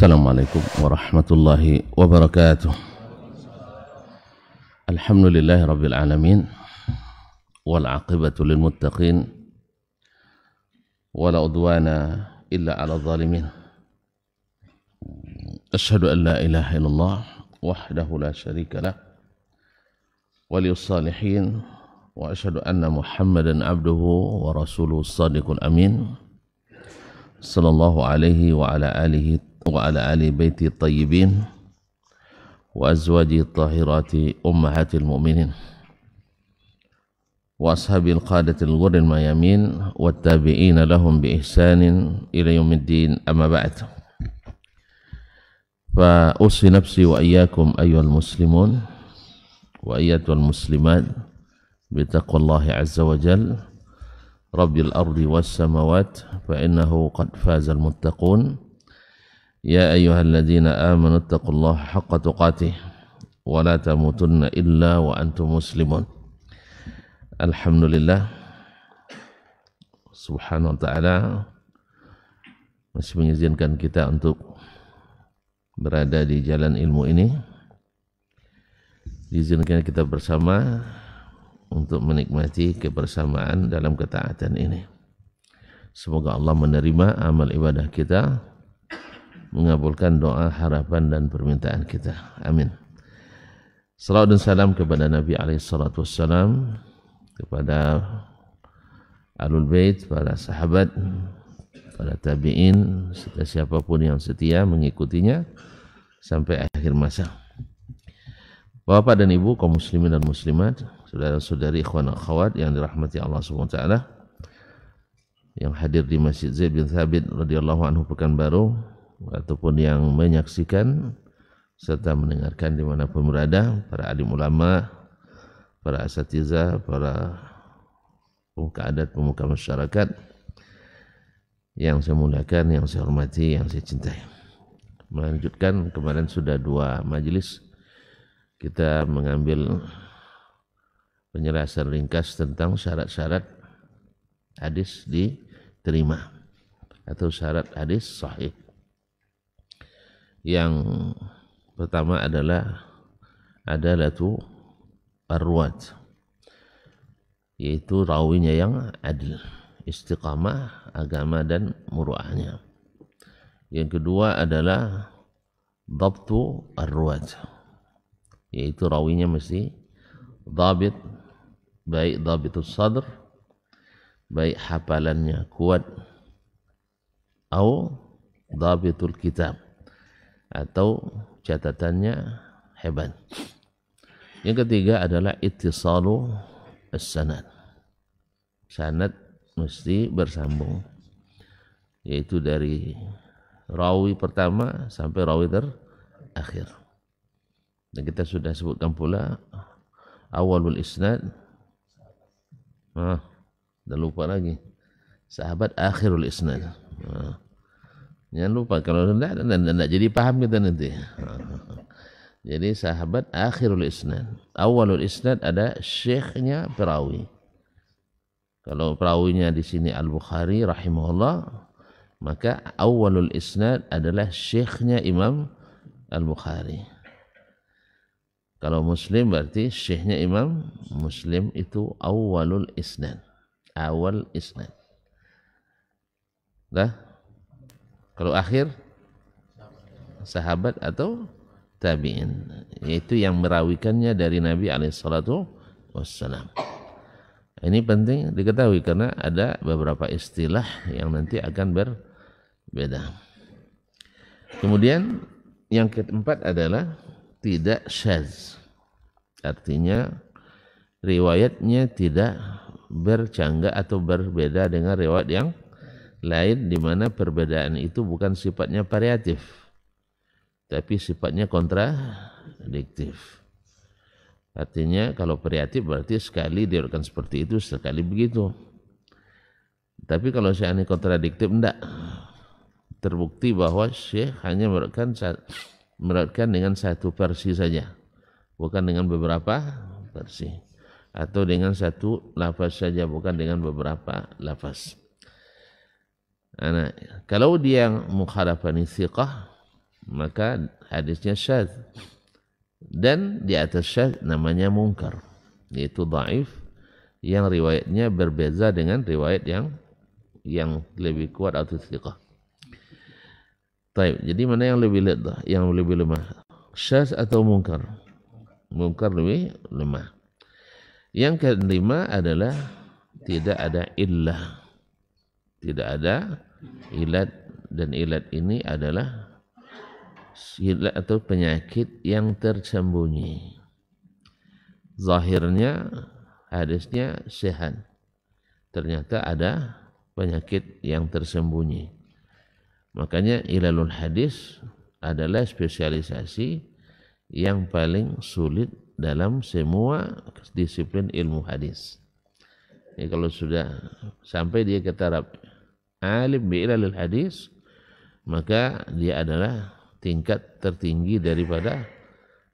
Assalamualaikum warahmatullahi wabarakatuh. Alhamdulillahi rabbil alamin wal aqibatu lil muttaqin wala udwana illa ala zalimin. Asyhadu an la ilaha illallah wahdahu la syarika lah waliyus salihin wa asyhadu anna Muhammadan abduhu wa rasuluhu shadiqul amin sallallahu alaihi wa ala alihi wa ala ali baiti tayyibin wa azwaji tahirati ummahatil mu'minin wa ashabil qadatil ghurril mayamin wa tabi'ina lahum bi ihsanin ila yaumiddin, amma ba'd. Fa usi nafsi wa iyyakum ayyuhal muslimun wa iyyatul muslimat bi taqwallahi azza wa jalla rabbil ardi was samawat fa innahu qad fazal muttaqun. Ya ayyuhalladzina amanu taqullaha haqqa tuqatih wa la tamutunna illa wa antum muslimun. Alhamdulillah, subhanahu wa ta'ala masih mengizinkan kita untuk berada di jalan ilmu ini. Diizinkan kita bersama untuk menikmati kebersamaan dalam ketaatan ini. Semoga Allah menerima amal ibadah kita, mengabulkan doa, harapan dan permintaan kita. Amin. Salawat dan salam kepada Nabi SAW, kepada Ahlul Bait, para sahabat, para tabi'in, serta siapapun yang setia mengikutinya sampai akhir masa. Bapak dan Ibu kaum muslimin dan muslimat, saudara-saudari, ikhwan akhwat yang dirahmati Allah SWT, yang hadir di Masjid Zaid bin Thabit radhiyallahu anhu Pekanbaru, ataupun yang menyaksikan serta mendengarkan dimanapun berada, para alim ulama, para asatidzah, para pemuka adat, pemuka masyarakat yang saya muliakan, yang saya hormati, yang saya cintai. Melanjutkan, kemarin sudah 2 majelis kita mengambil penjelasan ringkas tentang syarat-syarat hadis diterima atau syarat hadis sahih. Yang pertama adalah adalatu arwat, yaitu rawinya yang adil, istiqamah agama dan muruahnya. Yang kedua adalah dhabtu arwat, yaitu rawinya mesti dhabit, baik dhabitus sadr, baik hafalannya kuat, atau dhabitul kitab, atau catatannya hebat. Yang ketiga adalah ittisalu as-sanad. Sanad mesti bersambung, yaitu dari rawi pertama sampai rawi terakhir. Dan kita sudah sebutkan pula awalul isnad, dah lupa lagi, sahabat akhirul isnad. Jangan lupa, kalau tidak jadi paham kita nanti. Jadi sahabat akhirul isnad, awalul isnad ada syekhnya perawi. Kalau perawinya di sini Al-Bukhari rahimahullah, maka awalul isnad adalah syekhnya Imam Al-Bukhari. Kalau Muslim berarti syekhnya Imam Muslim, itu awalul isnad, awal isnad. Dah. Kalau akhir sahabat atau tabi'in, yaitu yang merawikannya dari Nabi SAW. Ini penting diketahui karena ada beberapa istilah yang nanti akan berbeda. Kemudian yang keempat adalah tidak syadz, artinya riwayatnya tidak bercanggah atau berbeda dengan riwayat yang lain, di mana perbedaan itu bukan sifatnya variatif, tapi sifatnya kontradiktif. Artinya kalau variatif berarti sekali diriwayatkan seperti itu, sekali begitu. Tapi kalau seandainya kontradiktif, tidak. Terbukti bahwa syekh hanya meriwayatkan dengan satu versi saja, bukan dengan beberapa versi, atau dengan satu lafaz saja, bukan dengan beberapa lafaz. Nah, kalau dia mukhalafani thiqah, maka hadisnya syadz. Dan di atas syadz namanya munkar, yaitu dhaif yang riwayatnya berbeza dengan riwayat yang lebih kuat atau thiqah. Baik, jadi mana yang lebih lemah? Syadz atau munkar? Munkar lebih lemah. Yang kelima adalah tidak ada illah. Tidak ada ilat, dan ilat ini adalah ilat atau penyakit yang tersembunyi. Zahirnya hadisnya sehat, ternyata ada penyakit yang tersembunyi. Makanya ilalul hadis adalah spesialisasi yang paling sulit dalam semua disiplin ilmu hadis. Jadi kalau sudah sampai dia ke taraf alim bi ilalul hadis, maka dia adalah tingkat tertinggi daripada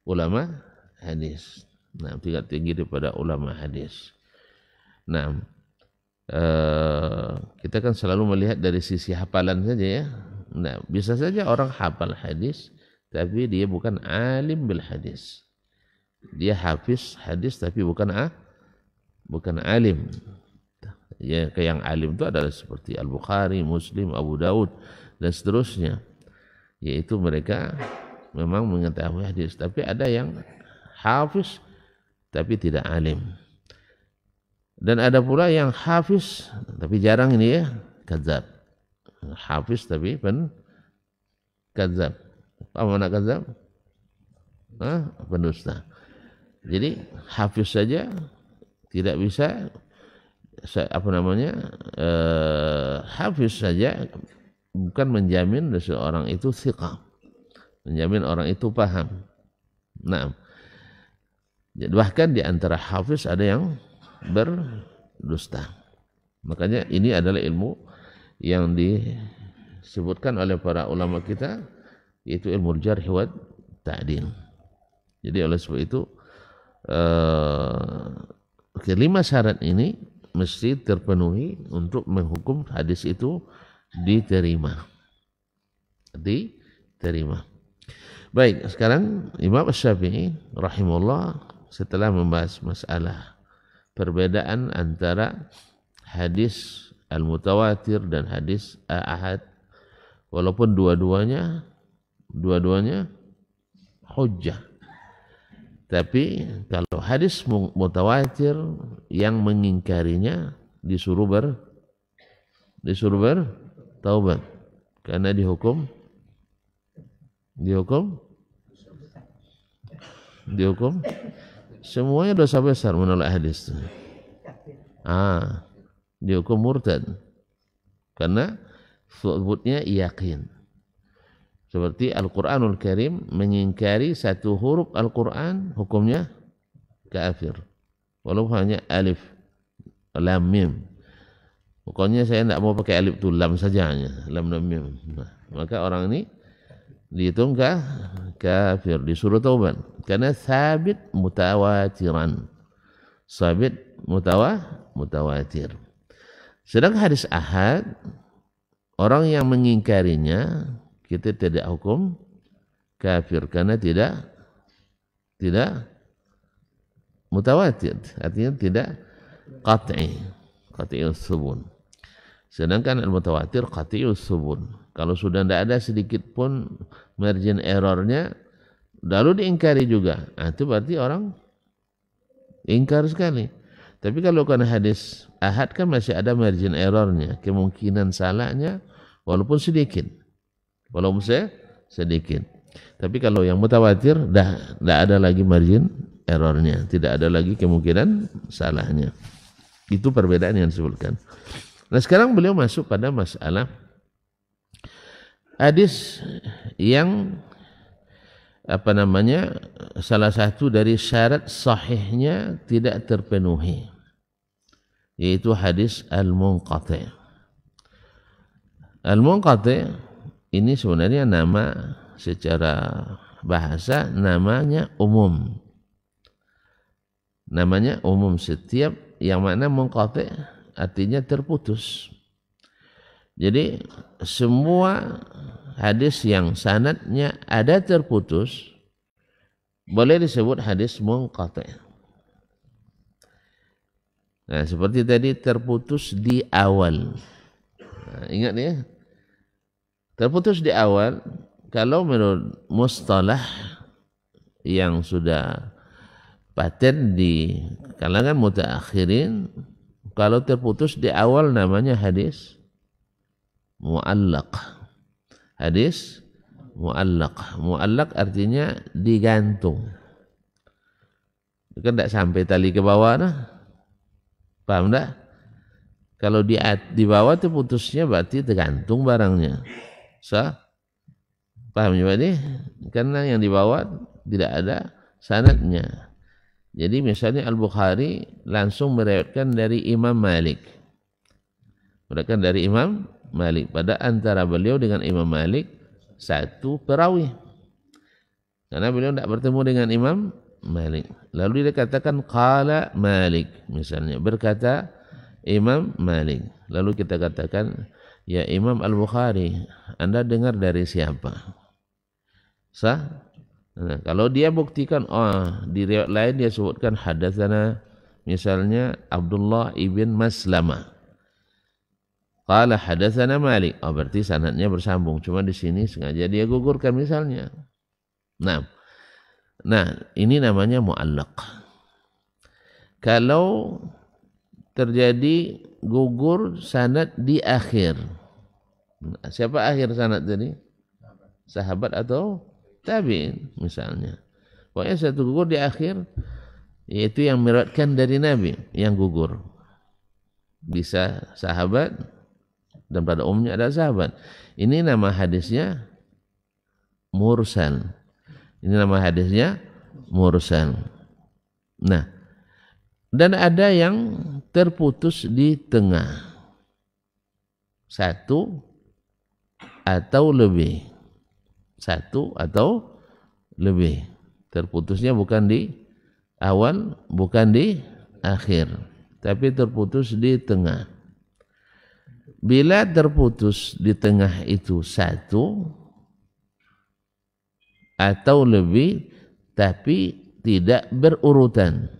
ulama hadis. Nah, tingkat tinggi daripada ulama hadis. Nah, kita kan selalu melihat dari sisi hafalan saja ya. Nah, bisa saja orang hafal hadis tapi dia bukan alim bil hadis. Dia hafiz hadis tapi bukan alim. Ya, yang alim itu adalah seperti Al-Bukhari, Muslim, Abu Daud dan seterusnya. Yaitu mereka memang mengetahui hadis, tapi ada yang hafiz tapi tidak alim. Dan ada pula yang hafiz tapi jarang ini ya, kadzab. Hafiz tapi kadzab. Apa makna kadzab? Pendusta. Jadi hafiz saja tidak bisa hafiz saja bukan menjamin seseorang itu thiqah, menjamin orang itu paham. Nah, bahkan di antara hafiz ada yang berdusta. Makanya ini adalah ilmu yang disebutkan oleh para ulama kita, yaitu ilmu jarh wa ta'dil. Jadi oleh sebab itu kelima syarat ini mesti terpenuhi untuk menghukum hadis itu diterima. Baik, sekarang Imam Asy-Syafi'i rahimahullah setelah membahas masalah perbedaan antara hadis al-mutawatir dan hadis ahad, walaupun dua-duanya hujjah. Tapi kalau hadis mutawatir yang mengingkarinya disuruh bertaubat karena dihukum semuanya dosa besar menolak hadis. Dihukum murtad karena thubutnya yakin. Seperti Al-Quranul Karim mengingkari satu huruf Al-Quran, hukumnya kafir. Walaupun hanya alif, lam, mim. Pokoknya saya tidak mau pakai alif tu, lam saja, lam, mim. Maka orang ini dihitung kafir, disuruh taubat. Karena sabit mutawatiran. Sabit mutawatir. Sedangkan hadis ahad, orang yang mengingkarinya kita tidak hukum kafir karena tidak mutawatir, artinya tidak qat'i'us subun. Sedangkan al-mutawatir qat'i'us subun. Kalau sudah tidak ada sedikit pun margin errornya, lalu diingkari juga, itu berarti orang ingkar sekali. Tapi kalau karena hadis ahad kan masih ada margin errornya, kemungkinan salahnya walaupun sedikit. Tapi kalau yang mutawatir tidak ada lagi margin errornya, tidak ada lagi kemungkinan salahnya. Itu perbedaan yang disebutkan. Nah, sekarang beliau masuk pada masalah hadis yang salah satu dari syarat sahihnya tidak terpenuhi, yaitu hadis al-munqati'. Al-munqati' ini sebenarnya nama secara bahasa namanya umum. Namanya umum, setiap yang mana munqati' artinya terputus. Jadi semua hadis yang sanadnya ada terputus boleh disebut hadis munqati'. Nah, seperti tadi terputus di awal. Nah, ingat ya, terputus di awal kalau menurut mustalah yang sudah paten di kalangan mutaakhirin, kalau terputus di awal namanya hadis mu'allaq. Hadis mu'allaq. Mu'allaq artinya digantung. Kan tidak sampai tali ke bawah nah. Paham tak? Kalau di bawah terputusnya berarti tergantung barangnya. Paham juga nih? Karena yang di bawah tidak ada sanadnya. Jadi misalnya Al-Bukhari langsung meriwayatkan dari Imam Malik. Meriwayatkan dari Imam Malik. Pada antara beliau dengan Imam Malik satu perawi. Karena beliau tidak bertemu dengan Imam Malik. Lalu dia katakan qala Malik misalnya, berkata Imam Malik. Lalu kita katakan, ya Imam Al-Bukhari, Anda dengar dari siapa? Sah? Nah, kalau dia buktikan, di riwayat lain dia sebutkan hadatsana misalnya Abdullah ibn Maslamah. Qala hadatsana Malik. Berarti sanadnya bersambung. Cuma di sini sengaja dia gugurkan misalnya. Nah, ini namanya mu'allaq. Kalau terjadi gugur sanad di akhir. Siapa akhir sanad tadi? Sahabat atau tabi'in misalnya. Pokoknya satu gugur di akhir, yaitu yang meriwayatkan dari Nabi yang gugur. Bisa sahabat dan pada umumnya ada sahabat. Ini nama hadisnya mursal. Ini nama hadisnya mursal. Nah, dan ada yang terputus di tengah. Satu atau lebih. Satu atau lebih. Terputusnya bukan di awal, bukan di akhir, tapi terputus di tengah. Bila terputus di tengah itu satu atau lebih, tapi tidak berurutan.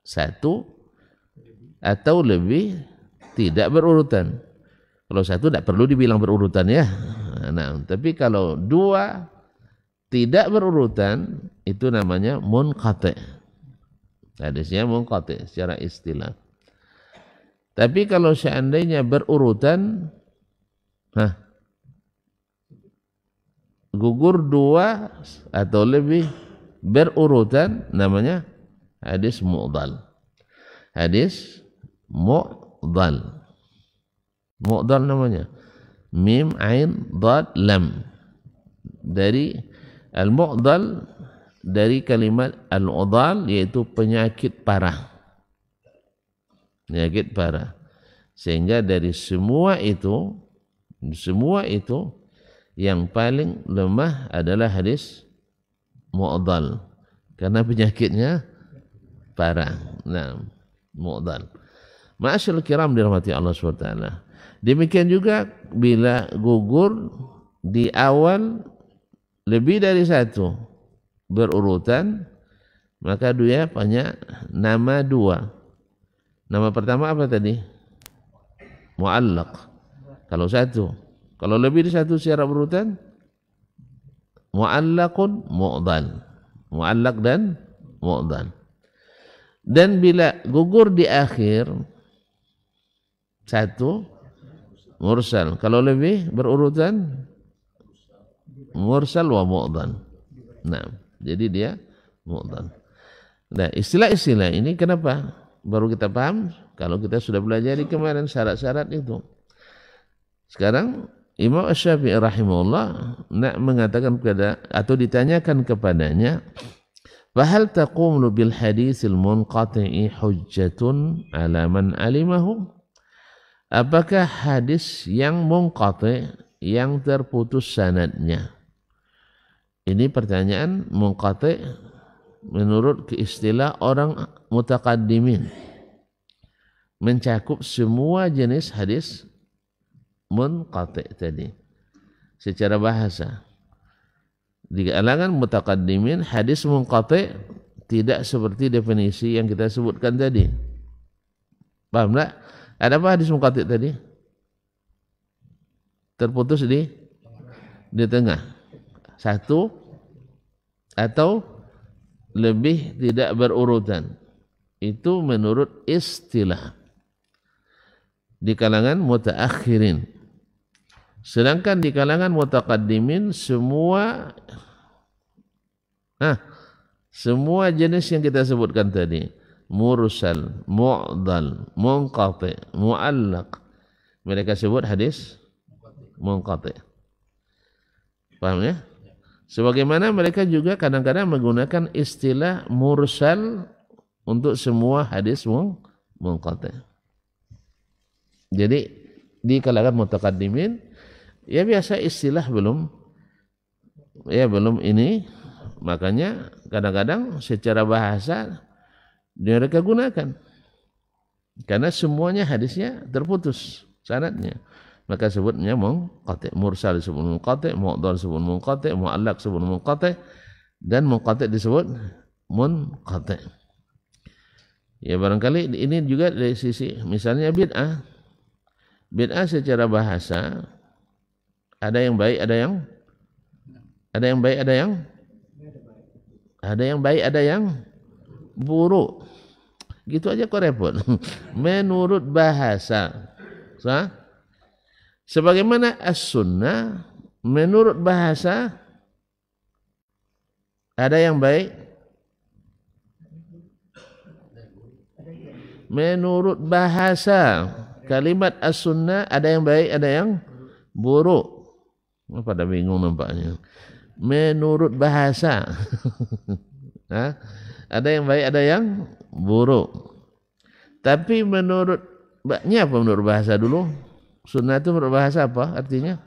Satu atau lebih tidak berurutan. Kalau satu tidak perlu dibilang berurutan ya. Nah, tapi kalau dua tidak berurutan, itu namanya munqati'. Hadisnya munqati' secara istilah. Tapi kalau seandainya berurutan, gugur dua atau lebih berurutan, namanya hadis mu'dal. Hadis mu'dal. Mu'dal namanya. Mim, ain, dad, lam. Dari al-mu'dal, dari kalimat al-udal, yaitu penyakit parah. Penyakit parah. Sehingga dari semua itu yang paling lemah adalah hadis mu'dal, karena penyakitnya parah. Nah, mu'dal. Ma'asyarul kiram dirahmati Allah SWT. Demikian juga bila gugur di awal lebih dari satu berurutan, maka dia punya nama dua. Nama pertama apa tadi? Mu'allaq. Kalau satu. Kalau lebih dari satu secara berurutan, mu'allaqun mu'dal. Mu'allaq dan mu'dal. Dan bila gugur di akhir, satu, mursal. Kalau lebih berurutan, mursal wa mu'dal. Nah, jadi dia mu'dal. Nah, istilah-istilah ini kenapa baru kita paham? Kalau kita sudah belajar di kemarin syarat-syarat itu. Sekarang Imam Asy-Syafi'i rahimahullah nak mengatakan kepada atau ditanyakan kepadanya, "Fahal taqulu bil haditsil munqati'i hujjatun 'ala man 'alimahu?" Apakah hadis yang munqati', yang terputus sanadnya? Ini pertanyaan munqati' menurut istilah orang mutaqaddimin, mencakup semua jenis hadis munqati' tadi. secara bahasa. Di kalangan mutaqaddimin hadis munqati tidak seperti definisi yang kita sebutkan tadi. Paham tak? Ada apa hadis munqati tadi? Terputus di tengah. Satu atau lebih tidak berurutan. Itu menurut istilah di kalangan mutaakhirin. Sedangkan di kalangan mutaqaddimin semua jenis yang kita sebutkan tadi, mursal, mu'dal, munqati, mu'allaq, mereka sebut hadis munqati. Paham ya? Sebagaimana mereka juga kadang-kadang menggunakan istilah mursal untuk semua hadis munqati. Jadi di kalangan mutaqaddimin ya biasa istilah belum ini, makanya kadang-kadang secara bahasa mereka gunakan karena semuanya hadisnya terputus sanadnya, maka sebutnya munqati. Mursal disebut munqati, mu'dhal disebut munqati, mu'allaq disebut munqati, dan munqati disebut munqati. Ya barangkali ini juga dari sisi misalnya bid'ah. Bid'ah secara bahasa ada yang baik, ada yang baik, ada yang buruk. Gitu aja kok repot. Menurut bahasa. Sebagaimana as-sunnah menurut bahasa ada yang baik, menurut bahasa kalimat as-sunnah ada yang baik, ada yang buruk. Pada bingung nampaknya. Menurut bahasa ada yang baik, ada yang buruk. Tapi menurutnya apa menurut bahasa dulu? Sunnah itu menurut bahasa apa artinya?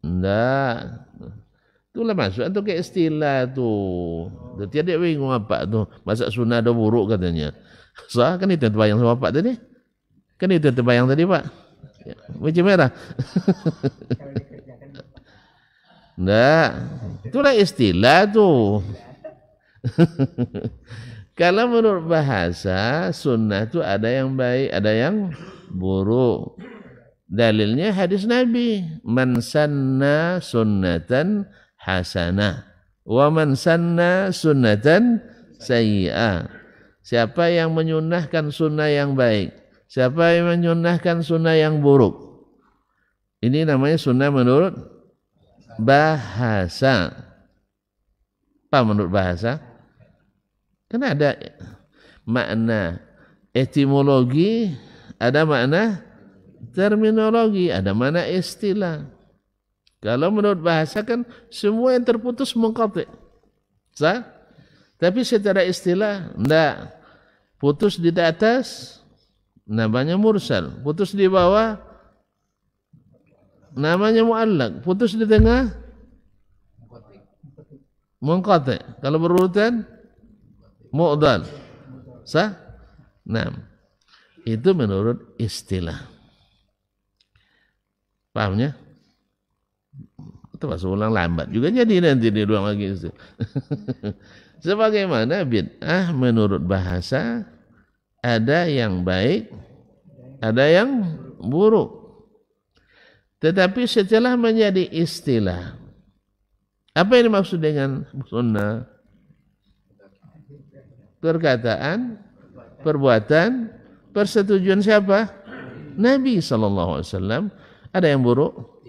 Enggak. Itulah masuk atau ke istilah tuh. Dia bingung apa tuh. Masa sunnah ada buruk katanya. Kan itu yang terbayang sama Pak tadi. Kan itu yang terbayang tadi Pak. Ya, baju merah. Enggak. Itulah istilah tuh. Kalau menurut bahasa sunnah itu ada yang baik, ada yang buruk. Dalilnya hadis Nabi, man sanna sunnatan hasanah wa man sanna sunnatan sayyi'ah. Siapa yang menyunnahkan sunnah yang baik, siapa yang menyunnahkan sunnah yang buruk. Ini namanya sunnah menurut bahasa. Apa menurut bahasa? Kan ada makna etimologi, ada makna terminologi, ada makna istilah. Kalau menurut bahasa kan semua yang terputus munqati. Tapi secara istilah enggak. Putus di atas namanya mursal, putus di bawah namanya mu'allaq, putus di tengah munqati. Kalau berurutan mu'dhal. Nah, itu menurut istilah. Pahamnya? Itu pas ulang lambat juga jadi nanti diulang lagi. Sebagaimana bid'ah menurut bahasa ada yang baik, ada yang buruk. Tetapi setelah menjadi istilah, apa yang dimaksud dengan sunnah? Perkataan, perbuatan, persetujuan siapa? Nabi SAW. Ada yang buruk?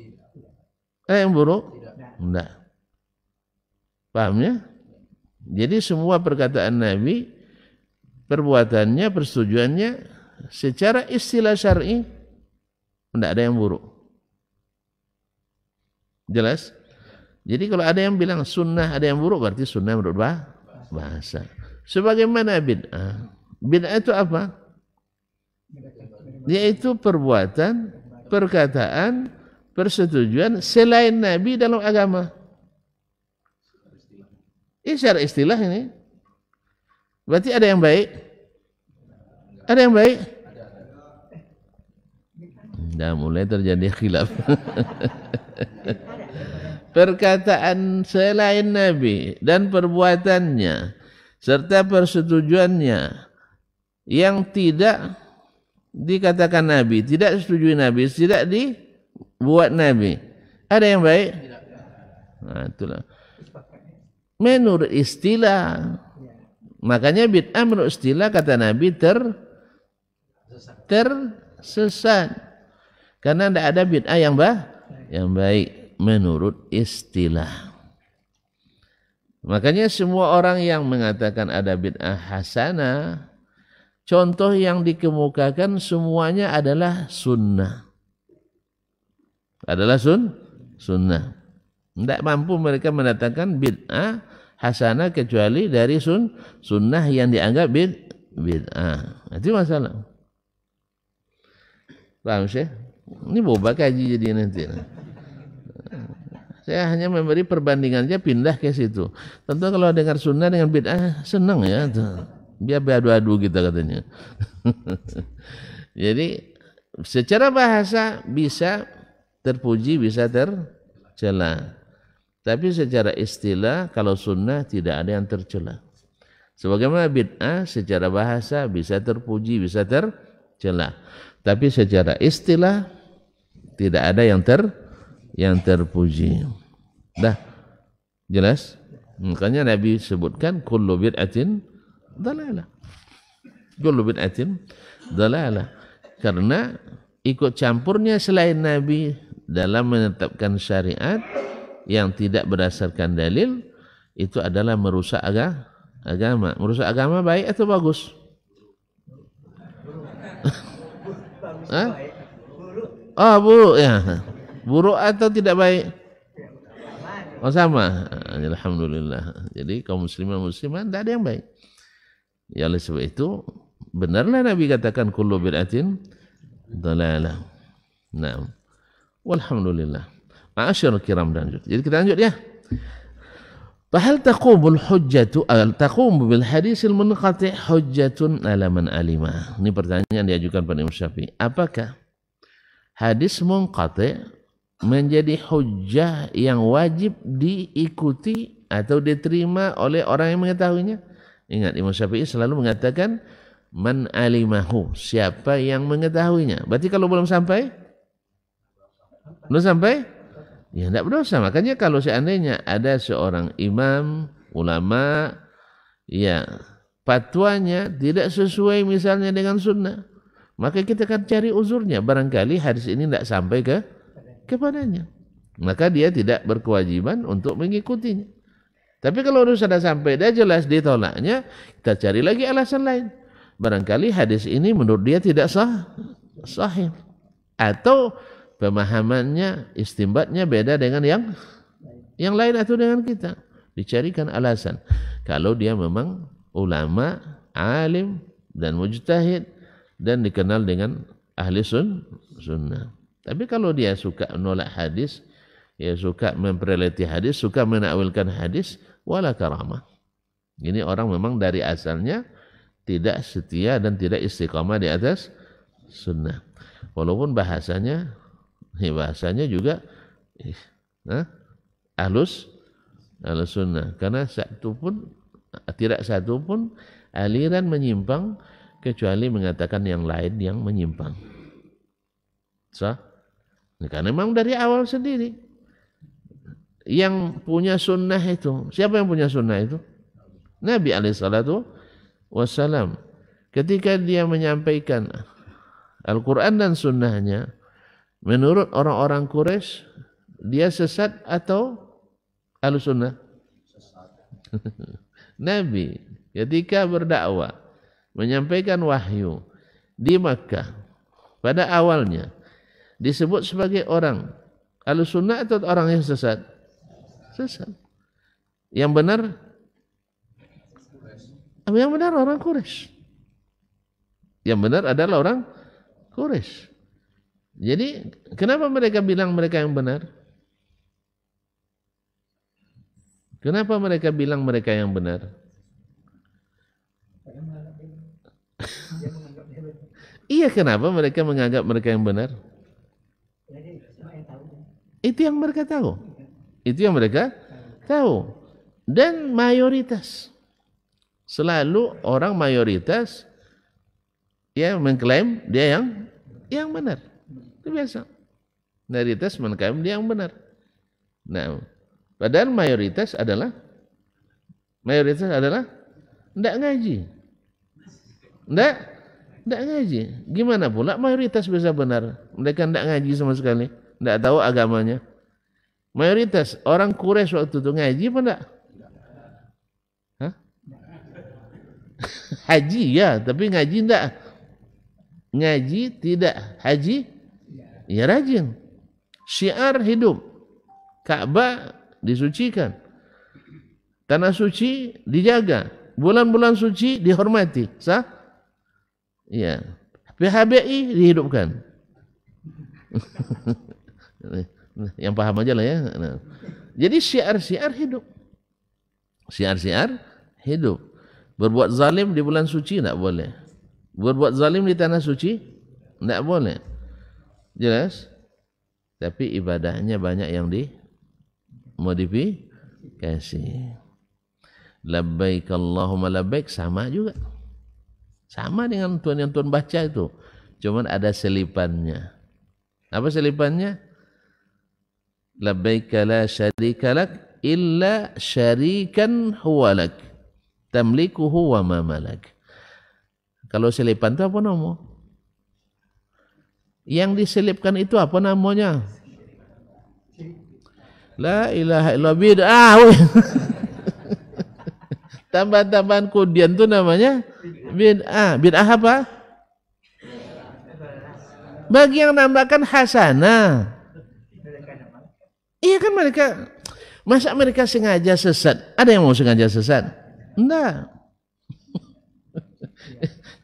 Ada yang buruk? Tidak. Pahamnya? Jadi semua perkataan Nabi, perbuatannya, persetujuannya secara istilah syar'i tidak ada yang buruk. Jelas? Jadi kalau ada yang bilang sunnah ada yang buruk, berarti sunnah menurut bahasa. Sebagaimana bid'ah. Bid'ah itu apa? Yaitu perbuatan, perkataan, persetujuan selain Nabi dalam agama. Ini secara istilah ini. Berarti ada yang baik? Ada yang baik? Dah mulai terjadi khilaf. Perkataan selain Nabi dan perbuatannya serta persetujuannya yang tidak dikatakan Nabi, tidak disetujui Nabi, tidak dibuat Nabi, ada yang baik? Nah, itulah. Menurut istilah, makanya bid'ah menurut istilah kata Nabi tersesat, karena tidak ada bid'ah yang baik menurut istilah. Makanya semua orang yang mengatakan ada bid'ah hasanah, contoh yang dikemukakan semuanya adalah sunnah. Adalah sunnah. Tidak mampu mereka mendatangkan bid'ah hasanah kecuali dari sunnah yang dianggap bid'ah. Itu masalah. Paham sih? Ini boba kaji jadi nanti. Saya hanya memberi perbandingannya, pindah ke situ. Tentu kalau dengar sunnah dengan bid'ah senang ya. Biar beradu-adu kita katanya. Jadi secara bahasa bisa terpuji, bisa tercela. Tapi secara istilah kalau sunnah tidak ada yang tercela. Sebagaimana bid'ah secara bahasa bisa terpuji, bisa tercela. Tapi secara istilah tidak ada yang terpuji. Dah jelas? Makanya Nabi sebutkan kullu bid'atin dalalah. Kullu bid'atin dalalah. Karena ikut campurnya selain Nabi dalam menetapkan syariat yang tidak berdasarkan dalil itu adalah merusak agama. Merusak agama baik atau bagus? Hah? Oh, buruk ya. Buruk atau tidak baik? Oh sama. Alhamdulillah. Jadi kaum musliman tidak ada yang baik. Ya oleh sebab itu benarlah Nabi katakan kullu bid'atin dalalah. Naam. Walhamdulillah. Ma'asyarul kiram dan lanjut. Jadi kita lanjut ya. Fahal taqumul hujjatu taqumu bil hadisil munqati' hujjatun ala man alima. Ini pertanyaan diajukan pada Imam Syafi'i. Apakah hadis munqati' menjadi hujjah yang wajib diikuti atau diterima oleh orang yang mengetahuinya? Ingat, Imam Syafi'i selalu mengatakan man alimahu, siapa yang mengetahuinya. Berarti kalau belum sampai ya tidak berdosa. Makanya kalau seandainya ada seorang imam, ulama, ya fatwanya tidak sesuai misalnya dengan sunnah, maka kita akan cari uzurnya. Barangkali hadis ini tidak sampai kepadanya, maka dia tidak berkewajiban untuk mengikutinya. Tapi kalau sudah sampai, dah jelas ditolaknya, kita cari lagi alasan lain. Barangkali hadis ini menurut dia tidak sahih, atau pemahamannya, istimbatnya beda dengan yang lain atau dengan kita. Dicarikan alasan. Kalau dia memang ulama, alim dan mujtahid dan dikenal dengan ahli sunnah. Tapi kalau dia suka menolak hadis, ya suka mempelajari hadis, suka menakwilkan hadis, wala karamah. Ini orang memang dari asalnya tidak setia dan tidak istiqamah di atas sunnah. Walaupun bahasanya juga ahlus sunnah. Karena tidak satu pun aliran menyimpang kecuali mengatakan yang lain yang menyimpang. Karena memang dari awal sendiri yang punya sunnah itu, siapa yang punya sunnah itu? Nabi alaihissalatu wassalam. Ketika dia menyampaikan Al-Quran dan sunnahnya, menurut orang-orang Quraisy dia sesat atau ahlus sunnah? Nabi ketika berdakwah menyampaikan wahyu di Makkah pada awalnya disebut sebagai orang ahlus sunnah atau orang yang sesat? Sesat. Yang benar orang Quraisy. Yang benar adalah orang Quraisy. Jadi kenapa mereka bilang mereka yang benar? Kenapa mereka bilang mereka yang benar? Iya, kenapa mereka menganggap mereka yang benar? Itu yang mereka tahu. Itu yang mereka tahu. Dan mayoritas. Selalu orang mayoritas ya mengklaim dia yang benar. Itu biasa. Mayoritas mengklaim dia yang benar. Nah, padahal mayoritas adalah tidak ngaji. Tidak ngaji. Gimana pula mayoritas bisa benar? Mereka tidak ngaji sama sekali. Tidak tahu agamanya. Mayoritas orang Quraisy waktu itu ngaji apa tidak? Haji ya, tapi ngaji tidak. Ngaji tidak, haji ya rajin. Syiar hidup. Ka'bah disucikan. Tanah suci dijaga. Bulan-bulan suci dihormati. Sah? Ya. PHBI dihidupkan. Yang paham aja lah ya. Nah. Jadi syiar-syiar hidup. Syiar-syiar hidup. Berbuat zalim di bulan suci tidak boleh. Berbuat zalim di tanah suci tidak boleh. Jelas? Tapi ibadahnya banyak yang dimodifikasi. Labbaik Allahumma labbaik sama juga. Sama dengan yang tuan baca itu. Cuman ada selipannya. Apa selipannya? Labbaik la syarika lak illa syarikan huwa lak. Tamlikuhu wa ma malak. Kalau selipan itu apa nama? Yang diselipkan itu apa namanya? La ilaha illallah bid'ah. Tambahan-tambahan kudian itu namanya bid'ah. Bid'ah apa? Bagi yang nambahkan hasanah. Iya kan mereka. Masa mereka sengaja sesat? Ada yang mau sengaja sesat? Enggak.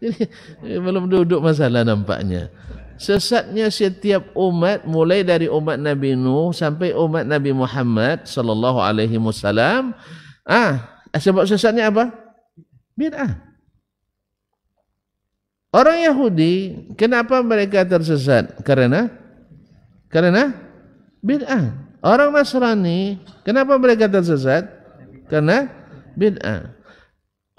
Jadi belum duduk masalah nampaknya. Sesatnya setiap umat mulai dari umat Nabi Nuh sampai umat Nabi Muhammad sallallahu alaihi wasallam. Sebab sesatnya apa? Bid'ah. Orang Yahudi, kenapa mereka tersesat? Karena bid'ah. Orang Nasrani, kenapa mereka tersesat? Karena bid'ah.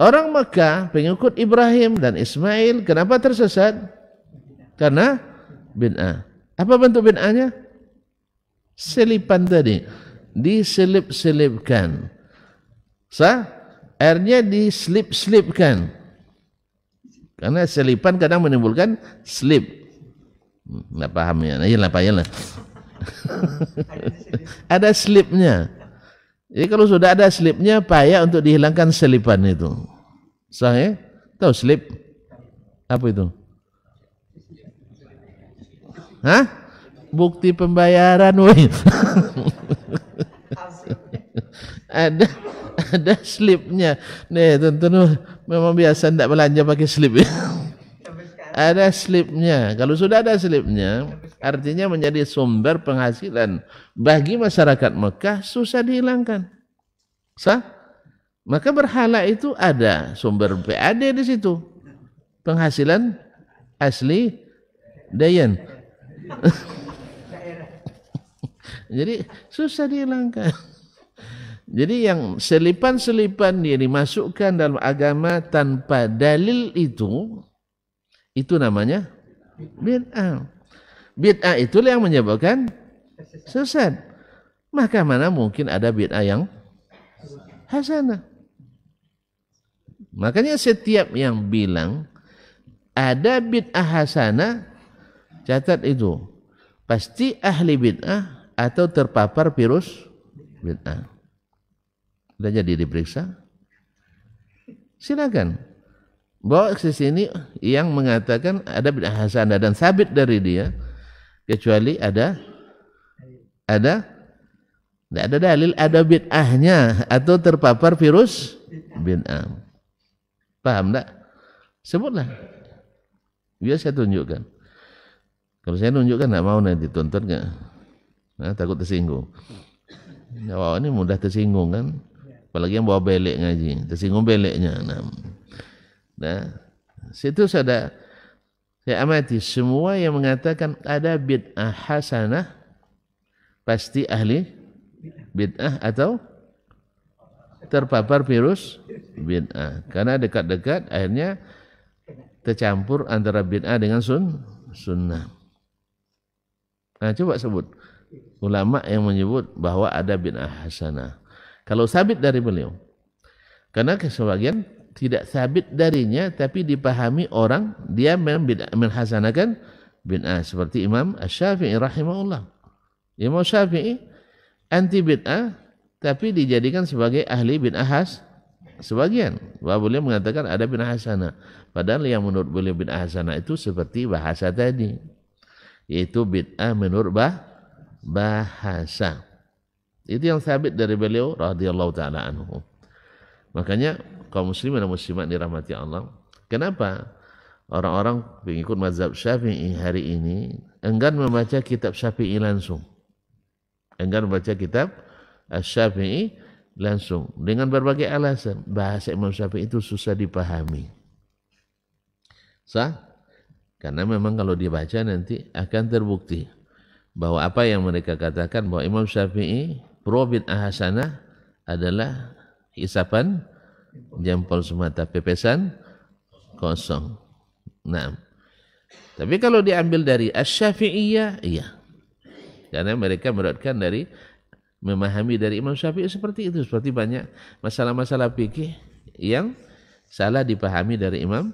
Orang Mekah, pengikut Ibrahim dan Ismail, kenapa tersesat? Karena bid'ah. Apa bentuk bid'ahnya? Selipan tadi. Diselip-selipkan. Airnya diselip-selipkan. Karena selipan kadang menimbulkan slip. Nggak paham ya? Nah, payahlah. Ada slipnya. Jadi kalau sudah ada slipnya, payah untuk dihilangkan selipan itu. Sah ya? Tahu slip? Apa itu? Hah? Bukti pembayaran, woy. ada slipnya. Nih, tentu memang biasa tidak belanja pakai slip. Ada slipnya. Kalau sudah ada slipnya, artinya menjadi sumber penghasilan bagi masyarakat Mekah, susah dihilangkan. Sah? Maka berhala itu ada sumber PAD di situ. Penghasilan asli Dayan. Jadi susah dihilangkan. Jadi yang selipan-selipan dia dimasukkan dalam agama tanpa dalil itu namanya bid'ah. Bid'ah itulah yang menyebabkan sesat. Maka mana mungkin ada bid'ah yang hasanah. Makanya setiap yang bilang ada bid'ah hasanah, catat itu. Pasti ahli bid'ah atau terpapar virus bid'ah. Sudah jadi diperiksa? Silakan. Bawa ke sini yang mengatakan ada bid'ah hasanah dan sabit dari dia, kecuali ada tidak ada dalil ada bid'ahnya atau terpapar virus bid'ah. Paham tak? Sebutlah. Biar saya tunjukkan. Kalau saya tunjukkan tidak mau nanti tuntut nggak? Nah, takut tersinggung. Wah, ini mudah tersinggung kan? Apalagi yang bawa belek ngaji, tersinggung beleknya. Nah, situ saya amati semua yang mengatakan ada bid'ah hasanah, pasti ahli bid'ah atau terpapar virus bid'ah. Karena dekat-dekat akhirnya tercampur antara bid'ah dengan sunnah. Nah, coba sebut ulama yang menyebut bahwa ada bid'ah hasanah. Kalau sabit dari beliau. Karena sebagian tidak sabit darinya tapi dipahami orang dia menhasanahkan bid'ah seperti Imam Asy-Syafi'i rahimahullah. Imam Syafi'i anti bid'ah tapi dijadikan sebagai ahli bid'ah sebagian. Bahwa beliau mengatakan ada bid'ah hasanah. Padahal yang menurut beliau bid'ah hasanah itu seperti bahasa tadi. Yaitu bid'ah menurut bahasa. Itu yang sabit dari beliau radhiyallahu taala anhu. Makanya kaum muslimin dan muslimat dirahmati Allah. Kenapa orang-orang pengikut mazhab Syafi'i hari ini enggan membaca kitab Syafi'i langsung? Enggan membaca kitab Syafi'i langsung dengan berbagai alasan. Bahasa Imam Syafi'i itu susah dipahami. Karena memang kalau dibaca nanti akan terbukti bahwa apa yang mereka katakan bahwa Imam Syafi'i pro bid'ah hasanah adalah hisapan jempol semata, pepesan kosong. Nah, tapi kalau diambil dari Asy-Syafi'iyah, iya. Karena mereka meriwayatkan dari memahami dari Imam Syafi'i seperti itu, seperti banyak masalah-masalah fikih yang salah dipahami dari Imam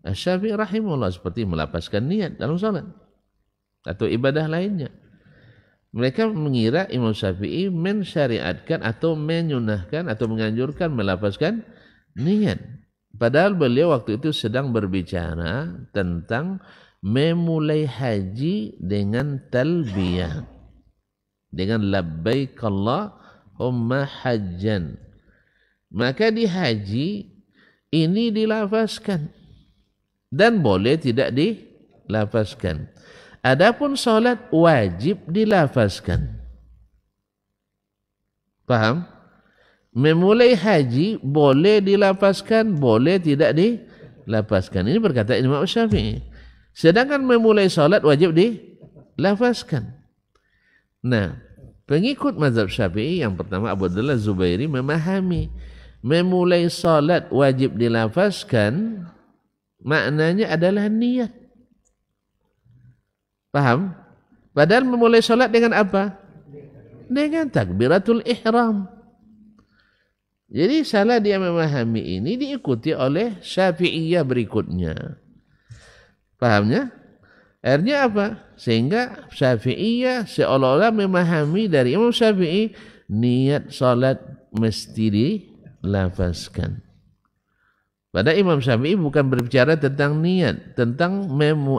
Asy-Syafi'i rahimahullah, seperti melapaskan niat dalam salat atau ibadah lainnya. Mereka mengira Imam Syafi'i mensyariatkan atau menyunahkan atau menganjurkan melapaskan niat. Padahal beliau waktu itu sedang berbicara tentang memulai haji dengan talbiyah. Dengan labbaik Allahumma hajjan. Maka di haji ini dilafazkan. Dan boleh tidak dilafazkan. Adapun salat wajib dilafazkan. Paham? Memulai haji boleh dilafazkan, boleh tidak dilafazkan. Ini berkata Imam Syafi'i. Sedangkan memulai salat wajib dilafazkan. Nah, pengikut mazhab Syafi'i yang pertama Abu Abdullah Zubairi memahami memulai salat wajib dilafazkan maknanya adalah niat. Paham? Padahal memulai salat dengan apa? Dengan takbiratul ihram. Jadi salah dia memahami ini diikuti oleh Syafi'iyah berikutnya. Pahamnya? Akhirnya apa? Sehingga Syafi'iyah seolah-olah memahami dari Imam Syafi'i niat salat mesti dilafazkan. Pada Imam Syafi'i bukan berbicara tentang niat, tentang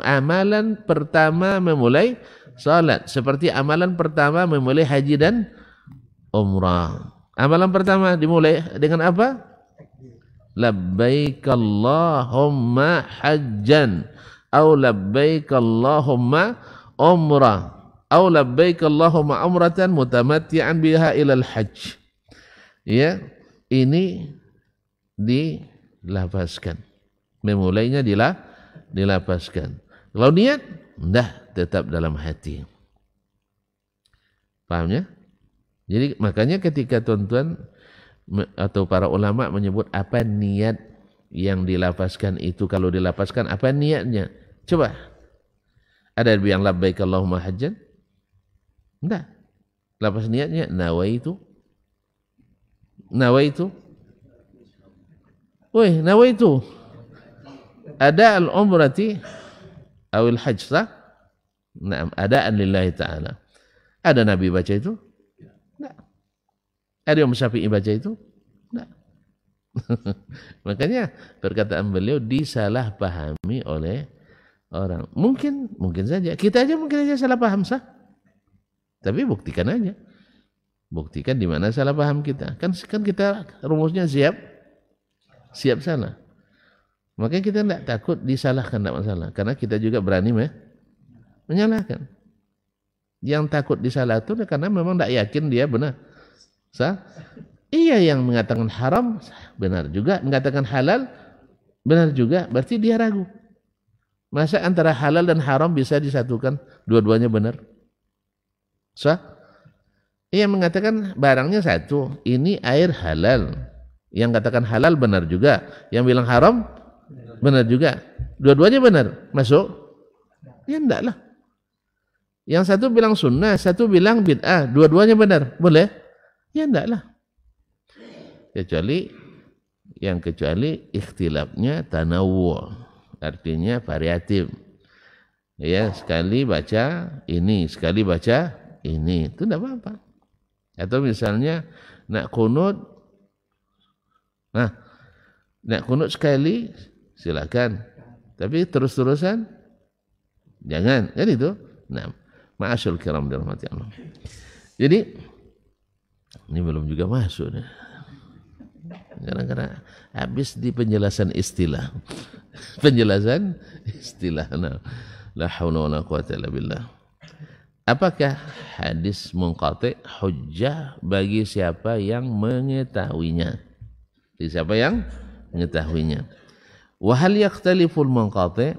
amalan pertama memulai salat. Seperti amalan pertama memulai haji dan umrah. Amalan pertama dimulai dengan apa? Labbaik Allahumma hajjan. Atau labbaik Allahumma umrah. Atau labbaik Allahumma umratan mutamatti'an biha ilal hajj. Ya, ini dilafazkan. Memulainya dilafazkan. Kalau niat, tetap dalam hati. Pahamnya? Jadi makanya ketika tuan-tuan atau para ulama menyebut apa niat yang dilafazkan itu, kalau dilafazkan apa niatnya? Coba. Ada yang labbaik Allahumma hajjan? Enggak. Lafaz niatnya nawaitu. Nawaitu. Woi, nawaitu. Ada al-umrati awil hajj sah? Naam, adaan lillahi ta'ala. Ada Nabi baca itu? Enggak. Ada yang Syafi'i baca itu? Enggak. Makanya perkataan beliau disalahpahami oleh orang. Mungkin saja. Kita aja mungkin aja salah paham sah. Tapi buktikan aja. Buktikan di mana salah paham kita. Kan kita rumusnya siap salah. Makanya kita tidak takut disalahkan, tidak masalah. Karena kita juga berani menyalahkan. Yang takut disalah itu karena memang tidak yakin dia benar. Sah? Iya, yang mengatakan haram benar juga, mengatakan halal benar juga, berarti dia ragu. Masa antara halal dan haram bisa disatukan dua-duanya benar? Sah? Yang mengatakan barangnya satu, ini air halal. Yang katakan halal benar juga, yang bilang haram benar juga. Dua-duanya benar, masuk? Ya enggak lah. Yang satu bilang sunnah, satu bilang bid'ah, dua-duanya benar, boleh? Ya enggak lah. Kecuali ikhtilafnya tanawu, artinya variatif. Ya, sekali baca ini, sekali baca ini, itu enggak apa-apa. Atau misalnya nak kunut, nak kunut sekali silakan, tapi terus-terusan jangan, kan itu. Nah, ma'asyul kiram dirahmati Allah. Jadi ini belum juga masuk nih. Karena habis di penjelasan istilah. Penjelasan istilah. Nah, la haula wala quwata illa billah. Apakah hadis munqati hujjah bagi siapa yang mengetahuinya? Siapa yang mengetahuinya? Wa hal yakhtaliful munqati,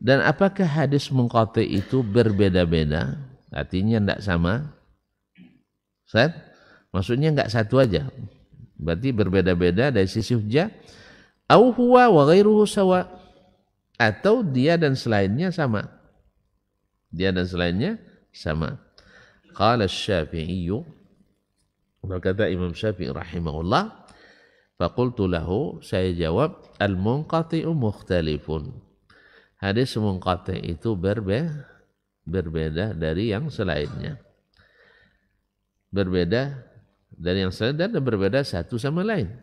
dan apakah hadis munqati itu berbeda-beda? Artinya tidak sama. Ustaz? Maksudnya enggak satu aja. Berarti berbeda-beda dari sisi hujjah. Au huwa wa ghairuhu sawa, atau dia dan selainnya sama. Dia dan selainnya sama. Qala Asy-Syafi'i, berkata Imam Syafi'i rahimahullah, faqultu lahu, saya jawab, al-munqati'u mukhtalifun. Hadis munqati' itu berbeda dari yang selainnya. Berbeda dari yang selain dan berbeda satu sama lain.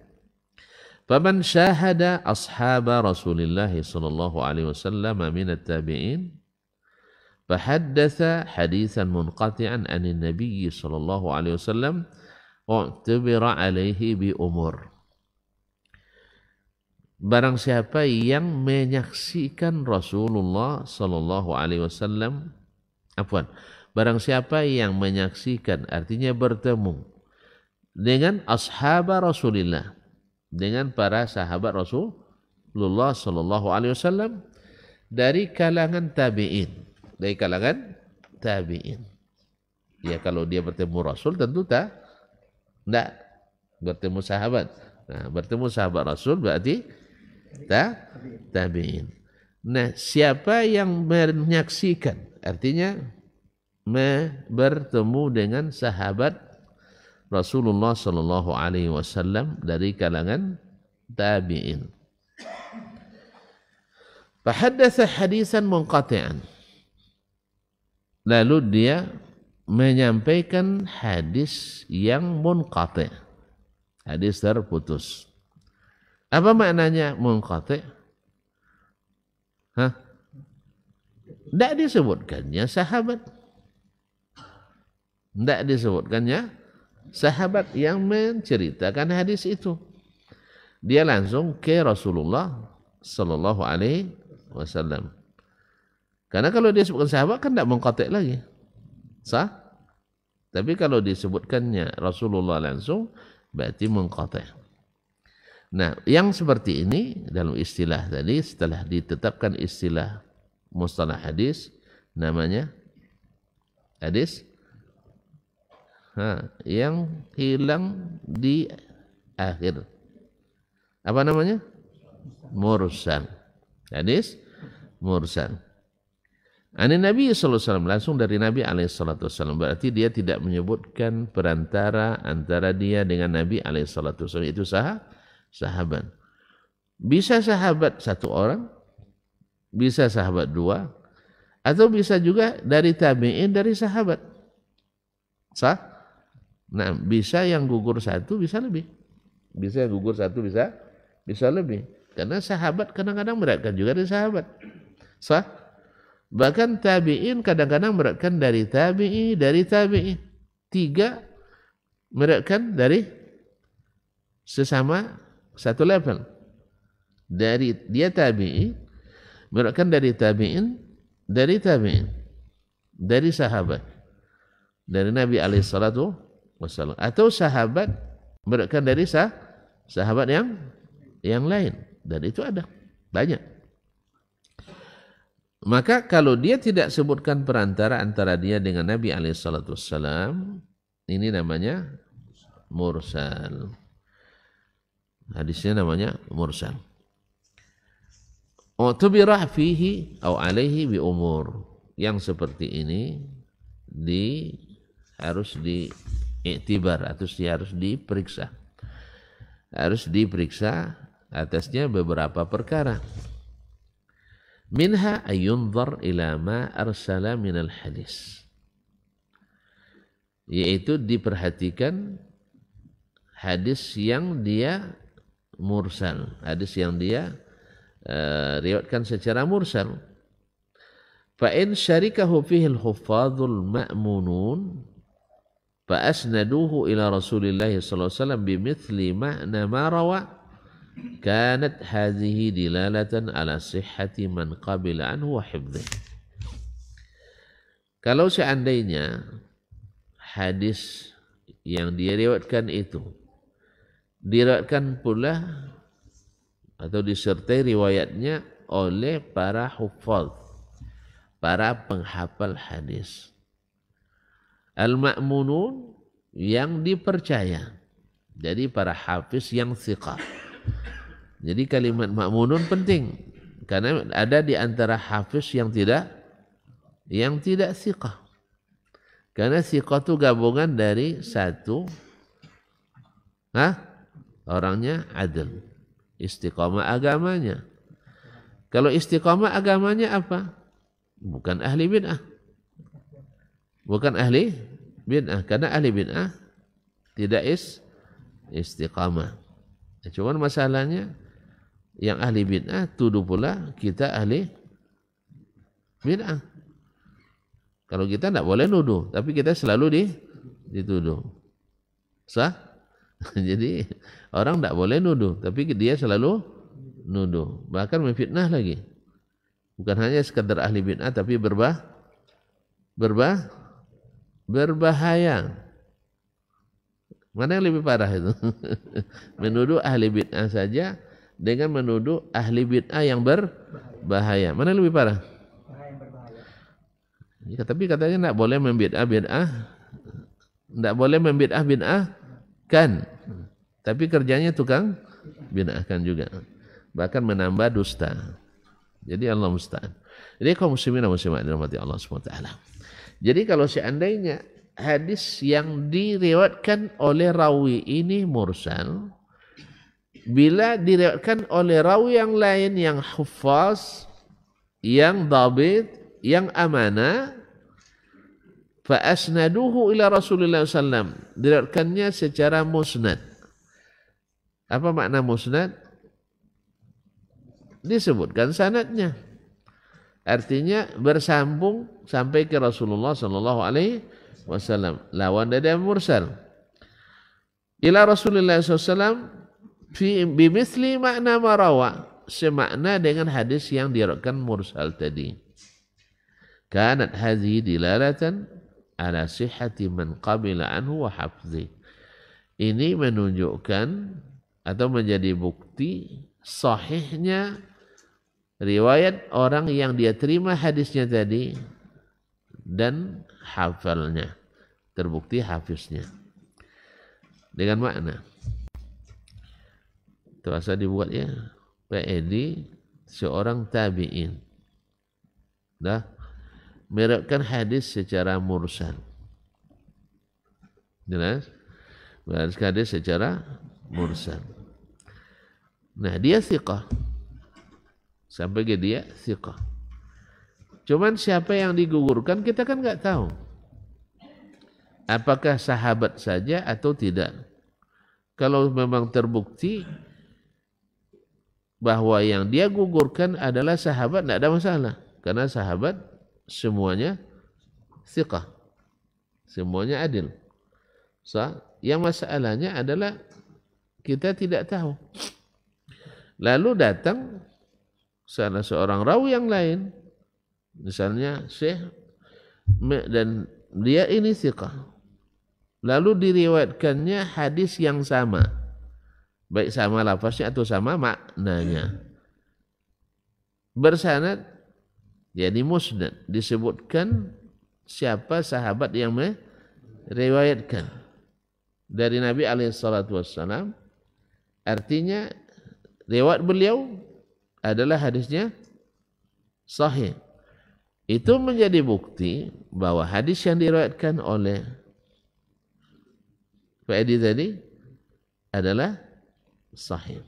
Faman syahada ashaba Rasulillah sallallahu alaihi wasallam min at-tabi'in fahaddatha haditsan munqati'an anin nabiy sallallahu alaihi wasallam u'tibira alaihi bi umur. Barang siapa yang menyaksikan Rasulullah sallallahu alaihi wasallam, barang siapa yang menyaksikan, artinya bertemu dengan ashaba Rasulillah, dengan para sahabat Rasulullah sallallahu alaihi wasallam dari kalangan tabi'in, Ya, kalau dia bertemu Rasul tentu tidak bertemu sahabat. Nah, bertemu sahabat Rasul berarti tabi'in. Nah, siapa yang menyaksikan, artinya bertemu dengan sahabat Rasulullah sallallahu alaihi wasallam dari kalangan tabi'in. Fahaddatsa hadisan munqati'an. Lalu dia menyampaikan hadis yang munqati', hadis terputus. Apa maknanya munqati'? Tidak disebutkannya sahabat. Tidak disebutkannya sahabat yang menceritakan hadis itu. Dia langsung ke Rasulullah sallallahu alaihi wasallam. Karena kalau dia sebutkan sahabat kan tidak munqati' lagi. Sah? Tapi kalau disebutkannya Rasulullah langsung berarti munqati'. Nah, yang seperti ini dalam istilah tadi, setelah ditetapkan istilah mustalah hadis, namanya hadis yang hilang di akhir. Apa namanya? Mursal. Hadis mursal. Ani Nabi sallallahu alaihi wasallam, langsung dari Nabi alaihi salatu wasallam. Berarti dia tidak menyebutkan perantara antara dia dengan Nabi alaihi salatu wasallam, itu sahabat. Bisa sahabat satu orang, bisa sahabat dua, atau bisa juga dari tabi'in dari sahabat. Sah? Nah, bisa yang gugur satu, bisa lebih. Bisa yang gugur satu, bisa lebih. Karena sahabat kadang-kadang beratkan juga dari sahabat. Sah? Bahkan tabi'in kadang-kadang beratkan dari tabi'i, tiga beratkan dari sesama satu level. Dari dia tabi'i, beratkan dari tabi'in, dari sahabat, dari Nabi alaihi salatu wasallam, atau sahabat beratkan dari sahabat yang lain, dan itu ada banyak. Maka kalau dia tidak sebutkan perantara antara dia dengan Nabi alaihi salatu wasallam, Ini namanya mursal. Hadisnya namanya mursal. Utubirah fihi atau alaihi bi umur. Yang seperti ini harus diiktibar atau harus diperiksa. Harus diperiksa atasnya beberapa perkara. Minha ayunzar ila ma arsala minal hadis. Yaitu diperhatikan hadis yang dia mursal, hadis yang dia riwayatkan secara mursal. Fa in syarikahu fihi al-huffadhul ma'munun fa asnaduhu ila Rasulillah sallallahu alaihi wasallam bimithli ma'na ma rawa kanat hadhihi dilalatan ala sihhati man qabila anhu wa hifdhihi. Kalau seandainya hadis yang diriwayatkan itu diriwayatkan pula atau disertai riwayatnya oleh para huffaz, para penghafal hadis, al-ma'munun yang dipercaya, jadi para hafiz yang thiqah. Jadi kalimat ma'munun penting karena ada di antara hafiz yang tidak thiqah. Karena thiqah itu gabungan dari satu orangnya adil, istiqamah agamanya. Kalau istiqamah agamanya apa? Bukan ahli bid'ah. Bukan ahli bid'ah. Karena ahli bid'ah tidak istiqamah. Cuman masalahnya yang ahli bid'ah tuduh pula kita ahli bid'ah. Kalau kita tidak boleh nuduh, tapi kita selalu dituduh. Sah? Jadi orang tidak boleh nuduh, tapi dia selalu nuduh. Bahkan memfitnah lagi. Bukan hanya sekadar ahli bid'ah, tapi berbahaya. Mana yang lebih parah itu? Menuduh ahli bid'ah saja dengan menuduh ahli bid'ah yang berbahaya. Mana yang lebih parah? Ya, tapi katanya tidak boleh membid'ah, tidak boleh membid'ah kan, tapi kerjanya tukang bid'ahkan juga, bahkan menambah dusta. Jadi Allah musta'an. Jadi kaum muslimin dan muslimat dirahmati Allah SWT. Jadi kalau seandainya hadis yang diriwayatkan oleh rawi ini mursal, bila diriwayatkan oleh rawi yang lain yang huffaz, yang dhabit, yang amanah, fa asnaduhu ila Rasulillah sallam, diriwayatkannya secara musnad. Apa makna musnad? Disebutkan sanadnya. Artinya bersambung sampai ke Rasulullah sallallahu alaihi wasallam. Lawan dari mursal. Ila Rasulillah sallallahu alaihi wasallam fi bimithli makna marawa, semakna dengan hadis yang diriwayatkan mursal tadi. Kanat hadhihi dilalatan ala sihhati man qabila anhu wa hafdhi. Ini menunjukkan atau menjadi bukti sahihnya riwayat orang yang dia terima hadisnya tadi dan hafalnya, terbukti hafiznya. Dengan makna terasa dibuat ya Pak Edi, seorang tabi'in meriwayatkan hadis secara mursal. Jelas? Meriwayatkan hadis secara mursal. Nah, dia thiqah. Sampai ke dia thiqah. Cuman siapa yang digugurkan kita kan enggak tahu. Apakah sahabat saja atau tidak. Kalau memang terbukti bahwa yang dia gugurkan adalah sahabat, tidak ada masalah. Karena sahabat semuanya thiqah, semuanya adil. Yang masalahnya adalah kita tidak tahu. Lalu datang salah seorang rawi yang lain, misalnya Syekh, dan dia ini thiqah, lalu diriwayatkannya hadis yang sama, baik sama lafaznya atau sama maknanya, bersanad, jadi musnad, disebutkan siapa sahabat yang riwayatkan dari Nabi SAW, artinya riwayat beliau adalah hadisnya sahih. Itu menjadi bukti bahwa hadis yang diriwayatkan oleh Pak Edi tadi adalah sahih.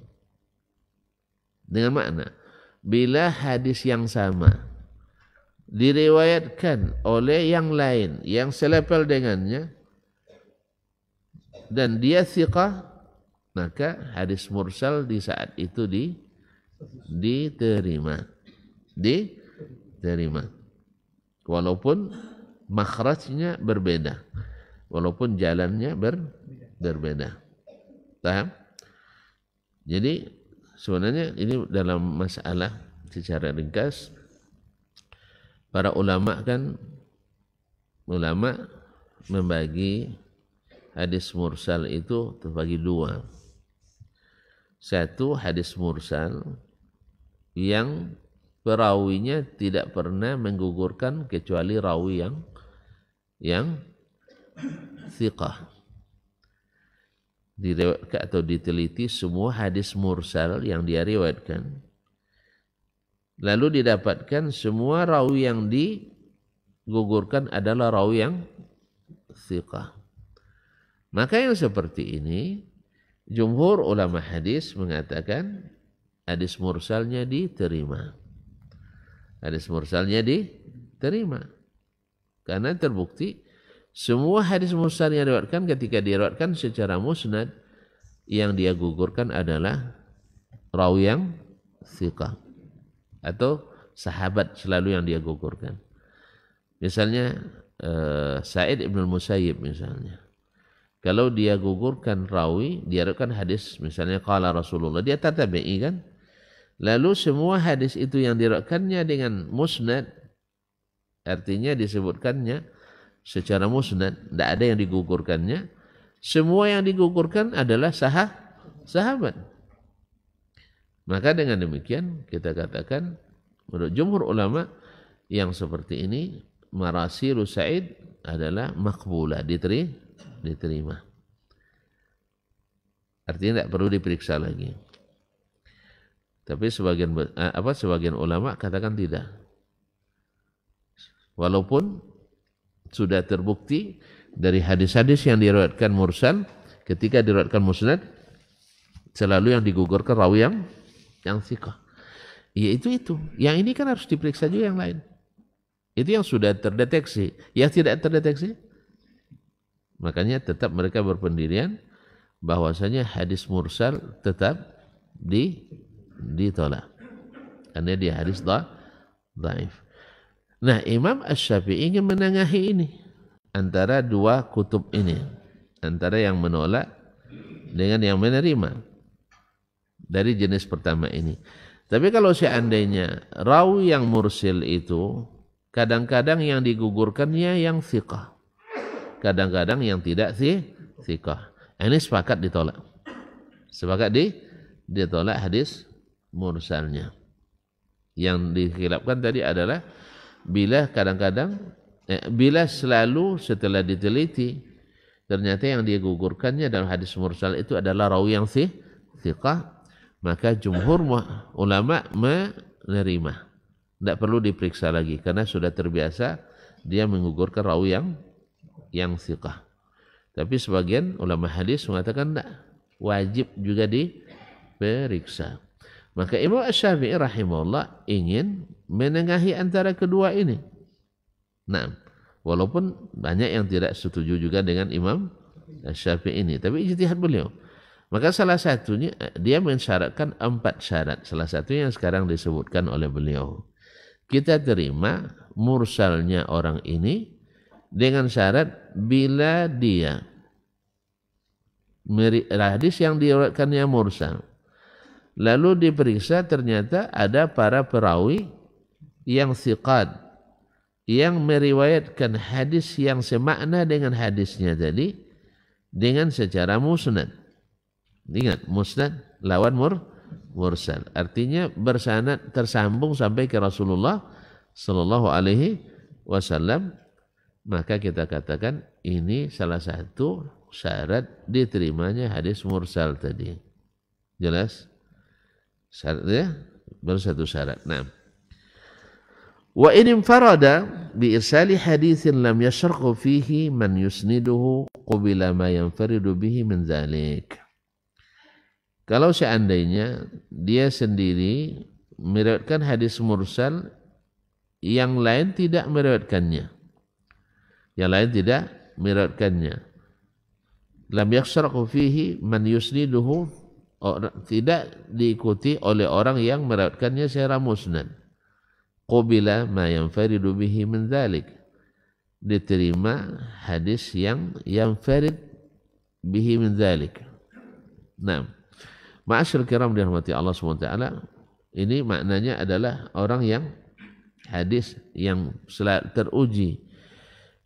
Dengan makna, bila hadis yang sama diriwayatkan oleh yang lain yang selepel dengannya dan dia thiqah, maka hadis mursal di saat itu diterima. Walaupun makhrajnya berbeda, walaupun jalannya berbeda. Paham? Jadi sebenarnya ini dalam masalah secara ringkas, para ulama membagi hadis mursal itu terbagi dua. Satu, hadis mursal yang perawinya tidak pernah menggugurkan kecuali rawi yang thiqah. Diriwayatkan atau diteliti semua hadis mursal yang dia riwayatkan, lalu didapatkan semua rawi yang digugurkan adalah rawi yang thiqah. Maka yang seperti ini jumhur ulama hadis mengatakan hadis mursalnya diterima. Hadis mursalnya diterima karena terbukti semua hadis mursal yang diriwayatkan ketika diriwayatkan secara musnad, yang dia gugurkan adalah rawi yang thiqah atau sahabat selalu yang dia gugurkan. Misalnya Sa'id ibn al-Musayyib misalnya, kalau dia gugurkan rawi, dia riwayatkan hadis misalnya qala Rasulullah, dia tabi'i kan. Lalu semua hadis itu yang diriwayatkannya dengan musnad, artinya disebutkannya secara musnad, tidak ada yang digugurkannya. Semua yang digugurkan adalah sahabat. Maka dengan demikian kita katakan menurut jumhur ulama yang seperti ini marasilu Sa'id adalah maqbulah, diterima. Artinya tidak perlu diperiksa lagi. Tapi sebagian ulama katakan tidak. Walaupun sudah terbukti dari hadis-hadis yang diriwayatkan mursal, ketika diriwayatkan musnad selalu yang digugurkan rawi yang thiqah. Ya itu. Yang ini kan harus diperiksa juga yang lain. Itu yang sudah terdeteksi. Yang tidak terdeteksi, makanya tetap mereka berpendirian bahwasanya hadis mursal tetap ditolak karena dia hadis dhaif. Nah, Imam Asy-Syafi'i ingin menengahi ini antara dua kutub ini, antara yang menolak dengan yang menerima dari jenis pertama ini. Tapi kalau seandainya rawi yang mursil itu kadang-kadang yang digugurkannya yang thiqah, kadang-kadang yang tidak thiqah, ini sepakat ditolak. Ditolak hadis mursalnya. Yang dikhilafkan tadi adalah bila selalu setelah diteliti ternyata yang dia gugurkannya dalam hadis mursal itu adalah rawi yang thiqah, maka jumhur ulama menerima. Tidak perlu diperiksa lagi karena sudah terbiasa dia menggugurkan rawi yang thiqah. Tapi sebagian ulama hadis mengatakan tidak, wajib juga diperiksa. Maka Imam Asy-Syafi'i rahimahullah ingin menengahi antara kedua ini. Nah, walaupun banyak yang tidak setuju juga dengan Imam Asy-Syafi'i ini, tapi ijtihad beliau. Maka salah satunya dia mensyaratkan 4 syarat. Salah satunya yang sekarang disebutkan oleh beliau. Kita terima mursalnya orang ini dengan syarat bila dia hadis yang diriwayatkannya mursal, lalu diperiksa ternyata ada para perawi yang thiqat yang meriwayatkan hadis yang semakna dengan hadisnya tadi dengan secara musnad. Ingat, musnad lawan mursal, artinya bersanad tersambung sampai ke Rasulullah sallallahu alaihi wasallam maka kita katakan ini salah satu syarat diterimanya hadis mursal tadi. Jelas? Syaratnya baru satu syarat. Nah, wa in infarada bi irsali haditsin lam yashraqu fihi man yusniduhu qubila ma yanfaridu bihi min dzalik. Kalau seandainya dia sendiri meriwayatkan hadis mursal, yang lain tidak meriwayatkannya. Yang lain tidak meriwayatkannya. Lam yashraqu fihi man yusniduhu, tidak diikuti oleh orang yang meriwayatkannya secara musnad. Qubila ma yanfaridu bihi min dzalik. Diterima hadis yang yanfarid bihi min dzalik. Nah, ma'asyil kiram dirahmati Allah SWT, ini maknanya adalah orang yang hadis yang teruji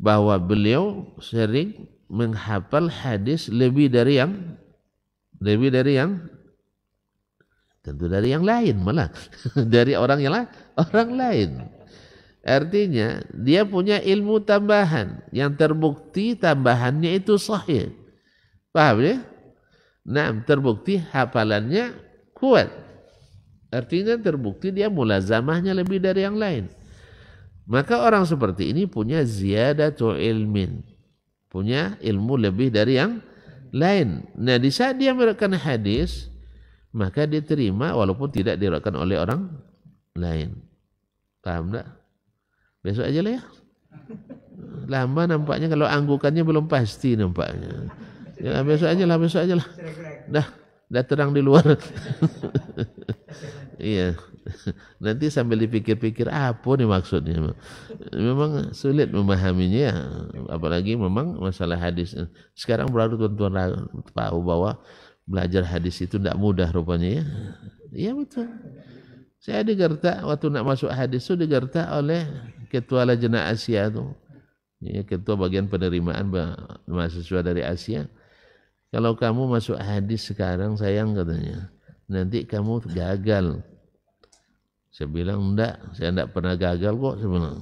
bahwa beliau sering menghafal hadis lebih dari yang tentu dari yang lain, malah dari orang lain. Artinya dia punya ilmu tambahan yang terbukti tambahannya itu sahih. Paham ya? Nah, terbukti hafalannya kuat. Artinya terbukti dia mulazamahnya lebih dari yang lain. Maka orang seperti ini punya ziyadatu ilmin, punya ilmu lebih dari yang lain. Nah, di saat dia meriwayatkan hadis, maka diterima walaupun tidak diriwayatkan oleh orang lain. Paham tak? Besok aja lah ya. Lama nampaknya, kalau anggukannya belum pasti nampaknya. Ya, besok aja lah. Dah terang di luar. Iya. Nanti sambil dipikir-pikir apa nih maksudnya. Memang sulit memahaminya, apalagi memang masalah hadis. Sekarang baru tuan-tuan tahu bahwa belajar hadis itu tidak mudah rupanya ya. Iya betul. Saya digertak waktu nak masuk hadis itu, digertak oleh ketua Lajnah Asia itu. Ya, ketua bagian penerimaan mahasiswa dari Asia. Kalau kamu masuk hadis sekarang, sayang katanya, nanti kamu gagal. Saya bilang enggak, saya enggak pernah gagal kok. Saya bilang,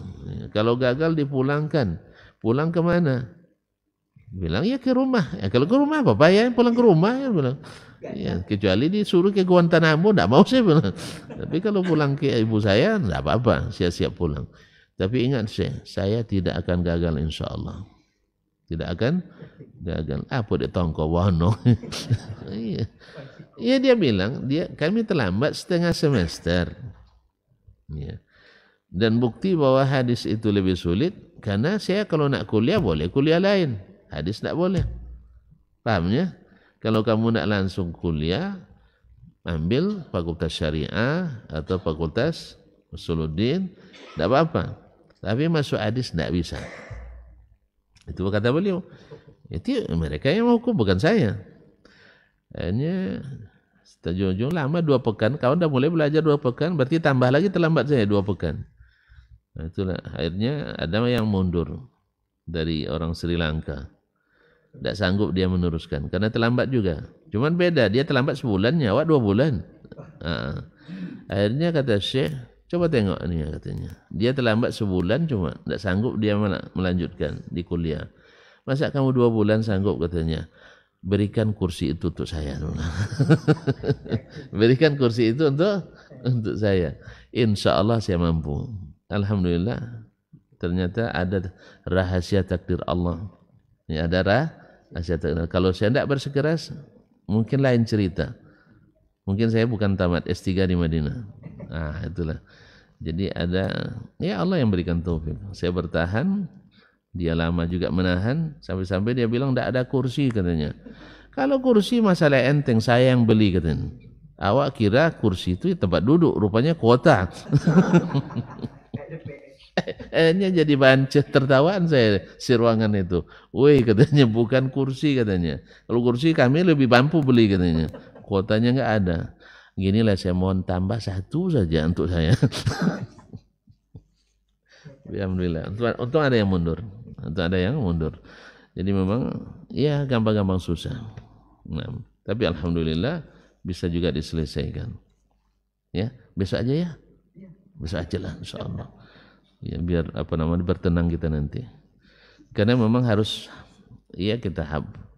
kalau gagal dipulangkan. Pulang ke mana? Bilang ya ke rumah. Ya, kalau ke rumah apa ya, pulang ke rumah ya bilang. Ya, kecuali disuruh ke Guantanamo, enggak mau saya bilang. Tapi kalau pulang ke ibu saya enggak apa-apa, saya siap pulang. Tapi ingat saya tidak akan gagal insyaallah. Tidak akan gagal. Apa dia tongko wano? Iya. Iya, dia bilang, kami terlambat setengah semester. Ya. Dan bukti bahwa hadis itu lebih sulit karena saya kalau nak kuliah boleh kuliah lain, hadis tak boleh. Pahamnya? Kalau kamu nak langsung kuliah, ambil fakultas syariah atau fakultas usuluddin, tak apa-apa. Tapi masuk hadis tak bisa. Itu kata beliau. Itu mereka yang menghukum, bukan saya. Hanya sejujurnya lama 2 pekan. Kawan dah mulai belajar 2 pekan, berarti tambah lagi terlambat saya 2 pekan. Nah, itulah akhirnya ada yang mundur dari orang Sri Lanka. Tidak sanggup dia meneruskan karena terlambat juga. Cuman beda, dia terlambat sebulan, awak 2 bulan. Akhirnya kata Syekh, coba tengok ni katanya. Dia terlambat sebulan cuma tidak sanggup dia melanjutkan di kuliah. Masa kamu 2 bulan sanggup katanya? Berikan kursi itu untuk saya. Berikan kursi itu untuk saya. Insya Allah saya mampu. Alhamdulillah. Ternyata ada rahasia takdir Allah. Ya, ada rahasia takdir. Kalau saya tidak bersikeras, mungkin lain cerita. Mungkin saya bukan tamat S3 di Madinah. Itulah. Jadi ada, ya Allah yang berikan taufik. Saya bertahan. Dia lama juga menahan, sampai-sampai dia bilang tidak ada kursi katanya. Kalau kursi masalah enteng, saya yang beli katanya. Awak kira kursi itu tempat duduk, rupanya kuota. Jadi bahan tertawaan saya si ruangan itu. Woi katanya, bukan kursi katanya. Kalau kursi kami lebih mampu beli katanya. Kuotanya enggak ada. Ginilah saya mohon tambah 1 saja untuk saya. Alhamdulillah. Untung ada yang mundur. Jadi memang ya gampang-gampang susah. Nah, tapi alhamdulillah bisa juga diselesaikan. Ya, besok aja ya. Besok aja lah insyaallah. Ya biar bertenang kita nanti. Karena memang harus ya kita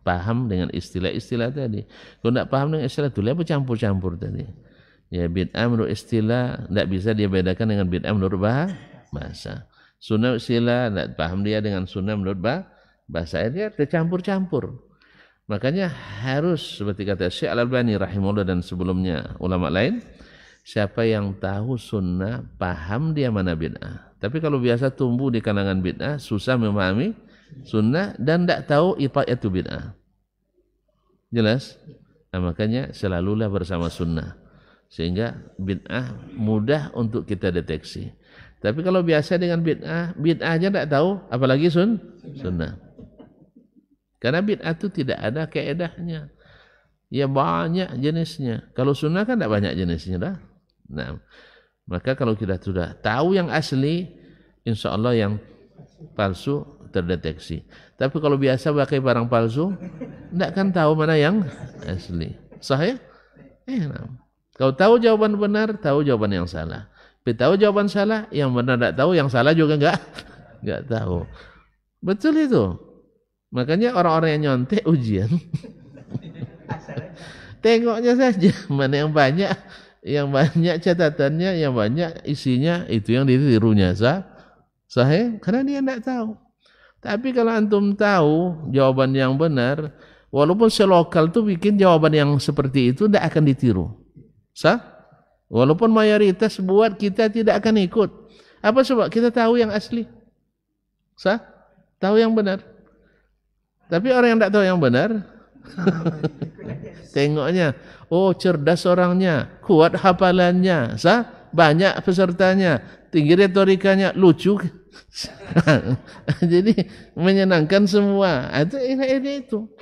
paham dengan istilah-istilah tadi. Kalau tidak paham dengan istilah itu, apa campur-campur tadi. Ya bid'ah menurut istilah tidak bisa dia bedakan dengan bid'ah menurut bahasa. Sunnah istilah tidak paham dia dengan sunnah menurut bahasa, dia tercampur-campur. Makanya harus seperti kata Syekh Al-Albani rahimahullah dan sebelumnya ulama lain, siapa yang tahu sunnah, paham dia mana bid'ah. Tapi kalau biasa tumbuh di kalangan bid'ah, susah memahami sunnah dan tidak tahu apa itu bid'ah. Jelas? Nah, makanya selalulah bersama sunnah. Sehingga bid'ah mudah untuk kita deteksi. Tapi kalau biasa dengan bid'ah aja tidak tahu, apalagi sunnah. Karena bid'ah itu tidak ada kaedahnya. Ya banyak jenisnya. Kalau sunnah kan tidak banyak jenisnya dah. Nah, maka kalau kita sudah tahu yang asli, insya Allah yang palsu terdeteksi. Tapi kalau biasa pakai barang palsu, tidak kan tahu mana yang asli. Sahih? Nah. Kalau tahu jawaban benar, tahu jawaban yang salah. Tapi tahu jawaban salah, yang benar tidak tahu, yang salah juga enggak tahu. Betul itu. Makanya orang-orang yang nyontek ujian. Tengoknya saja mana yang banyak catatannya, yang banyak isinya, itu yang ditirunya sahih, karena dia tidak tahu. Tapi kalau antum tahu jawaban yang benar, walaupun selokal tuh bikin jawaban yang seperti itu tidak akan ditiru. Walaupun mayoritas buat, kita tidak akan ikut. Apa sebab? Kita tahu yang asli. Tahu yang benar. Tapi orang yang tidak tahu yang benar, tengoknya, oh cerdas orangnya, kuat hafalannya, banyak pesertanya, tinggi retorikanya, lucu. Jadi menyenangkan semua. Itu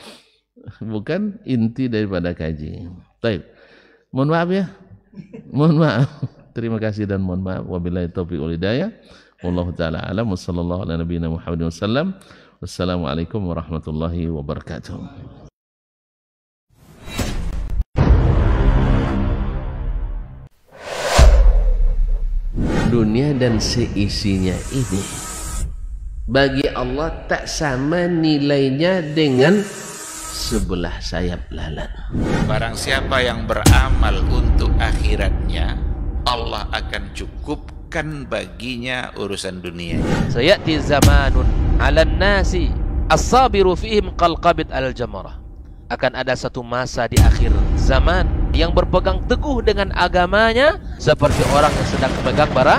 bukan inti daripada kaji. Baik. Mohon maaf ya. Mohon maaf. Terima kasih dan mohon maaf. Wabillahi taufiq wal hidayah. Wallahu taala alam. Wassallallahu ala nabiyina Muhammadin wasallam. Wassalamualaikum warahmatullahi wabarakatuh. Dunia dan seisinya ini bagi Allah tak sama nilainya dengan sebelah sayap lalat. Barang siapa yang beramal untuk akhiratnya, Allah akan cukupkan baginya urusan dunia. Sayati zamanun 'alan nasi as-sabiru fihim qalqabit al-jamarah. Akan ada satu masa di akhir zaman yang berpegang teguh dengan agamanya seperti orang yang sedang memegang bara